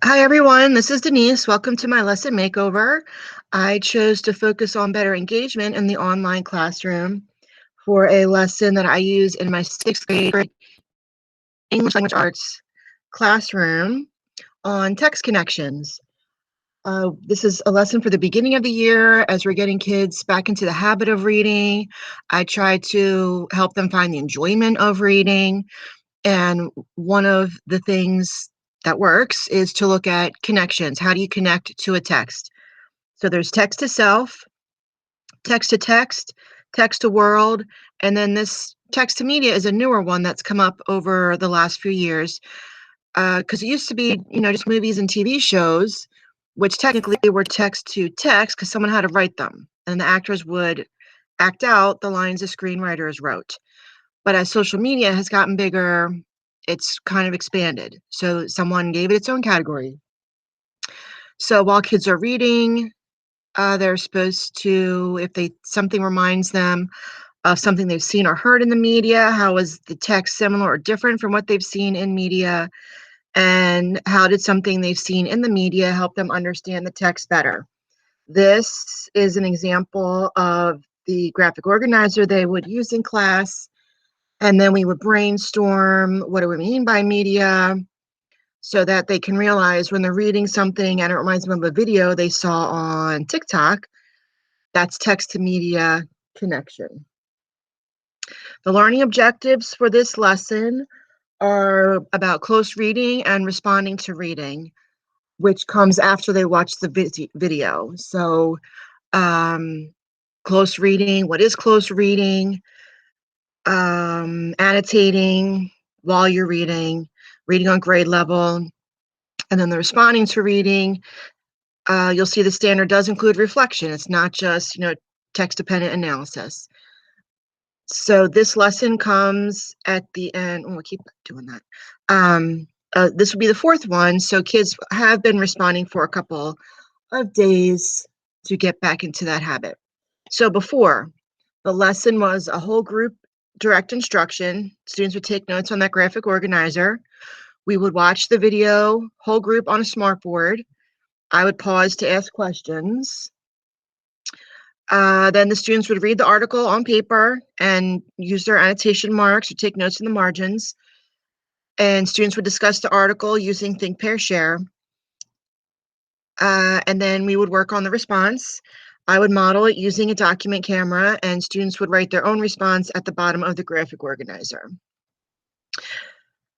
Hi everyone, this is Denise. Welcome to my lesson makeover. I chose to focus on better engagement in the online classroom for a lesson that I use in my 6th grade English language arts classroom on text connections. This is a lesson for the beginning of the year as we're getting kids back into the habit of reading. I try to help them find the enjoyment of reading. And one of the things that works is to look at connections. How do you connect to a text? So there's text to self, text to world, and then this text to media is a newer one that's come up over the last few years. Because it used to be, just movies and TV shows, which technically were text to text because someone had to write them, and the actors would act out the lines the screenwriters wrote. But as social media has gotten bigger, it's kind of expanded. So someone gave it its own category. So while kids are reading, they're supposed to, if something reminds them of something they've seen or heard in the media, how is the text similar or different from what they've seen in media? And how did something they've seen in the media help them understand the text better? This is an example of the graphic organizer they would use in class. And then we would brainstorm, what do we mean by media, so that they can realize when they're reading something and it reminds them of a video they saw on TikTok, that's text to media connection. The learning objectives for this lesson are about close reading and responding to reading, which comes after they watch the video. So close reading, what is close reading? Annotating while you're reading on grade level, and then the responding to reading. You'll see the standard does include reflection. It's not just, text-dependent analysis. So this lesson comes at the end. We'll keep doing that. This will be the 4th one. So kids have been responding for a couple of days to get back into that habit. So before, the lesson was a whole group direct instruction. Students would take notes on that graphic organizer. We would watch the video, whole group on a smartboard. I would pause to ask questions. Then the students would read the article on paper and use their annotation marks or take notes in the margins. And students would discuss the article using Think, Pair, Share. And then we would work on the response. I would model it using a document camera, and students would write their own response at the bottom of the graphic organizer.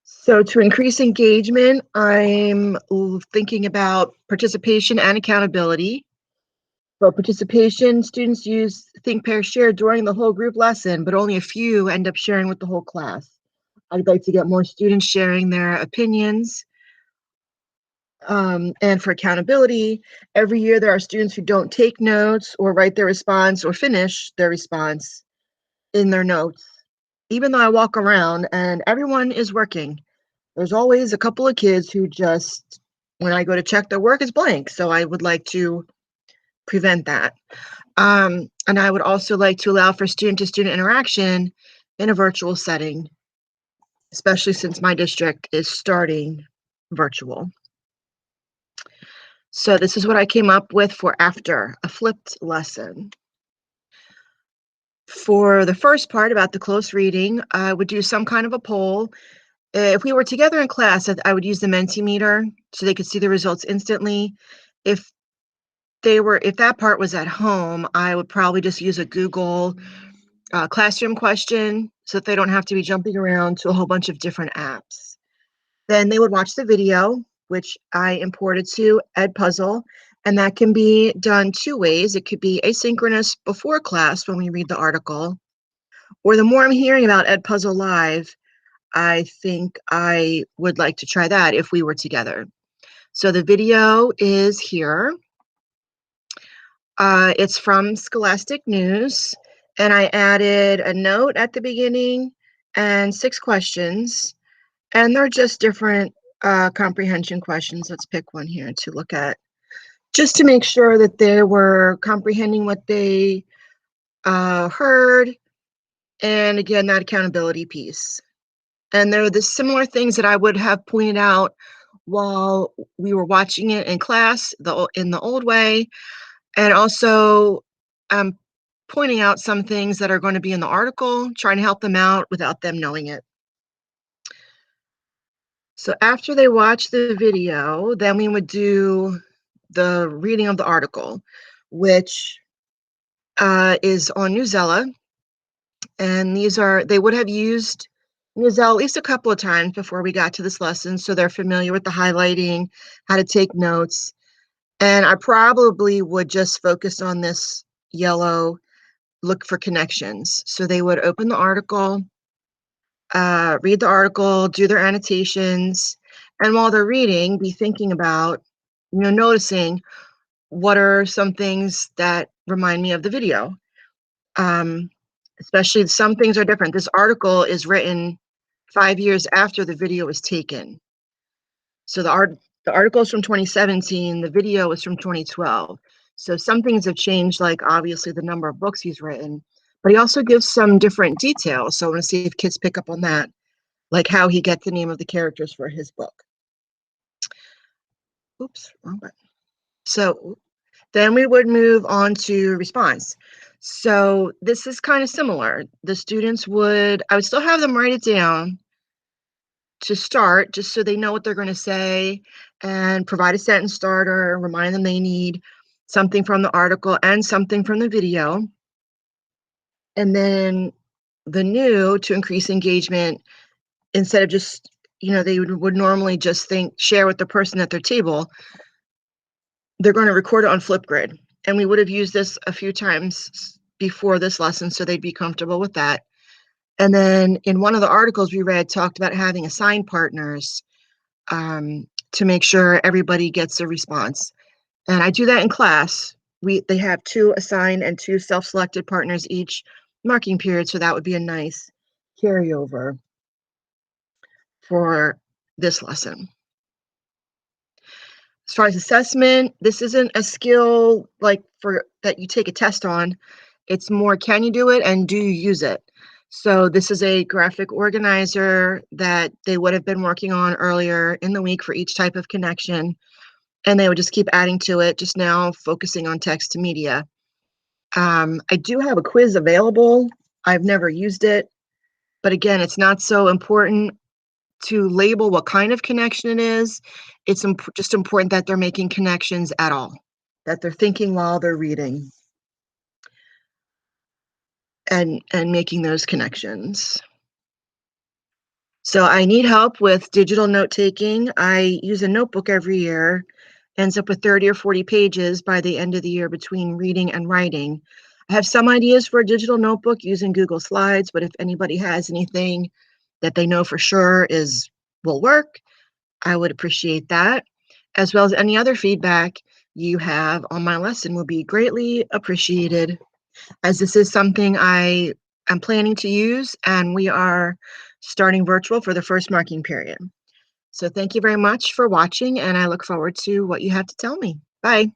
So to increase engagement, I'm thinking about participation and accountability. For participation, students use Think, Pair, Share during the whole group lesson, but only a few end up sharing with the whole class. I'd like to get more students sharing their opinions. And for accountability, every year there are students who don't take notes or write their response or finish their response in their notes. Even though I walk around and everyone is working, there's always a couple of kids who just, when I go to check their work, is blank. So I would like to prevent that. And I would also like to allow for student-to-student interaction in a virtual setting, especially since my district is starting virtual. So this is what I came up with for after a flipped lesson. For the first part about the close reading, I would do some kind of a poll. If we were together in class, I would use the Mentimeter so they could see the results instantly. If that part was at home, I would probably just use a Google classroom question so that they don't have to be jumping around to a whole bunch of different apps. Then they would watch the video, which I imported to Edpuzzle, and that can be done 2 ways. It could be asynchronous before class when we read the article, or the more I'm hearing about Edpuzzle Live, I think I would like to try that if we were together. So the video is here. It's from Scholastic News, and I added a note at the beginning and 6 questions, and they're just different comprehension questions. Let's pick one here to look at, just to make sure that they were comprehending what they heard, and again, that accountability piece. And they're the similar things that I would have pointed out while we were watching it in class, in the old way, and also um, pointing out some things that are going to be in the article, trying to help them out without them knowing it. So after they watch the video, then we would do the reading of the article, which is on Newsella. And they would have used Newsella at least a couple of times before we got to this lesson, so they're familiar with the highlighting, how to take notes. And I probably would just focus on this yellow, look for connections. So they would open the article, read the article, do their annotations, and while they're reading, be thinking about, noticing what are some things that remind me of the video. Um, Especially some things are different. This article is written 5 years after the video was taken. So the article is from 2017, the video is from 2012. So some things have changed, like obviously the number of books he's written, but he also gives some different details. So I want to see if kids pick up on that, like how he gets the name of the characters for his book. Oops, wrong button. So then we would move on to response. So this is kind of similar. I would still have them write it down to start, just so they know what they're going to say, and provide a sentence starter, remind them they need something from the article and something from the video. And then to increase engagement, instead of just, they would normally just share with the person at their table, they're going to record it on Flipgrid. And we would have used this a few times before this lesson, so they'd be comfortable with that. And then in one of the articles we read, talked about having assigned partners to make sure everybody gets a response. And I do that in class. They have 2 assigned and 2 self-selected partners each marking period, so that would be a nice carryover for this lesson. As far as assessment, this isn't a skill like that you take a test on. It's more, can you do it and do you use it? So this is a graphic organizer that they would have been working on earlier in the week for each type of connection, and they would just keep adding to it, just now focusing on text to media. I do have a quiz available. I've never used it, but again, it's not so important to label what kind of connection it is. It's just important that they're making connections at all, that they're thinking while they're reading and making those connections. So I need help with digital note taking. I use a notebook every year, ends up with 30 or 40 pages by the end of the year between reading and writing. I have some ideas for a digital notebook using Google Slides, but if anybody has anything that they know for sure will work, I would appreciate that, as well as any other feedback you have on my lesson will be greatly appreciated, as this is something I am planning to use, and we are starting virtual for the first marking period. So thank you very much for watching, and I look forward to what you have to tell me. Bye.